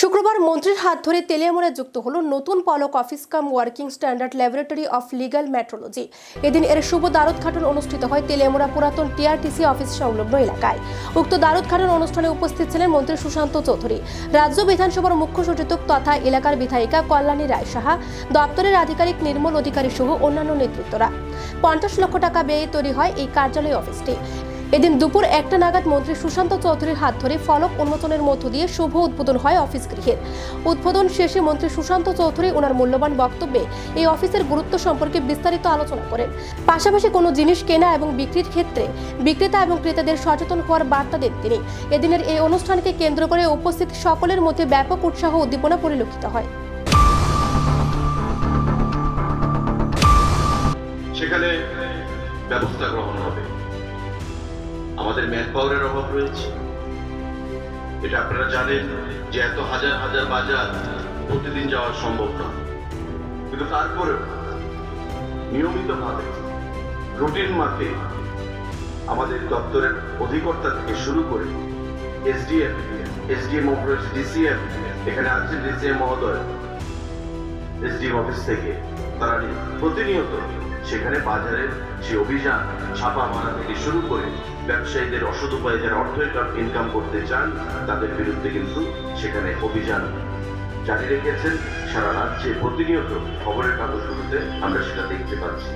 শুক্রবার মন্ত্রীর হাত ধরে তেলিয়ামুড়ায় যুক্ত হলো নতুন পলক office cum working standard laboratory of legal metrology. এদিন এর শুভ দ্বারোদ্ঘাটন অনুষ্ঠিত হয় তেলিয়ামুড়া পুরাতন টিআরটিসি অফিস সংলগ্ন এলাকায়। উক্ত দ্বারোদ্ঘাটন অনুষ্ঠানে উপস্থিত ছিলেন মন্ত্রী সুশান্ত চৌধুরী, রাজ্য বিধানসভার মুখ্য সচেতক তথা এলাকার বিধায়িকা কল্যাণী রায় সাহা, দপ্তরের আধিকারিক নির্মল অধিকারী সহ অন্যান্য নেতৃত্বরা। 50 লক্ষ টাকা ব্যয়ে তৈরি হয় এই কার্যালয় অফিসটি। এদিন দুপুর 1টা নাগাদ মন্ত্রী সুশান্ত চৌধুরীর হাত ধরে ফলক উন্মোচনের মধ্য দিয়ে শুভ উদ্বোধন হয় অফিস গৃহের। উদ্বোধন শেষে মন্ত্রী সুশান্ত চৌধুরী ওনার মূল্যবান বক্তব্যে এই অফিসের গুরুত্ব সম্পর্কে বিস্তারিত আলোচনা করেন। পাশাপাশি কোনো জিনিস কেনা এবং বিক্রির ক্ষেত্রে বিক্রেতা এবং ক্রেতাদের সচেতন হওয়ার বার্তা দেন তিনি। এদিনের এই অনুষ্ঠানকে কেন্দ্র করে উপস্থিত সকলের মধ্যে ব্যাপক উৎসাহ উদ্দীপনা পরিলক্ষিত হয়। সেখানে ব্যবস্থা গ্রহণ হবে। আমাদের ম্যান পাওয়ারের অভাব রয়েছে, এটা আপনারা জানেন যে এত হাজার হাজার বাজার প্রতিদিন যাওয়া সম্ভব নয়, কিন্তু তারপরেও নিয়মিতভাবে রুটিন মাফিক আমাদের দপ্তরের অধিকর্তা থেকে শুরু করে এসডিএম অফিস, ডিসিএম, এখানে আছেন ডিসিএম মহোদয়, এসডিএম অফিস থেকে তারা প্রতিনিয়ত সেখানে বাজারের যে অভিযান ছাপা মারা থেকে শুরু করে ব্যবসায়ীদের অসৎ উপায়ে যারা অর্থ ইনকাম করতে চান তাদের বিরুদ্ধে কিন্তু সেখানে অভিযান জারি রেখেছেন। সারা রাজ্যে প্রতিনিয়ত খবরের কাগজগুলোতে আমরা সেটা দেখতে পাচ্ছি।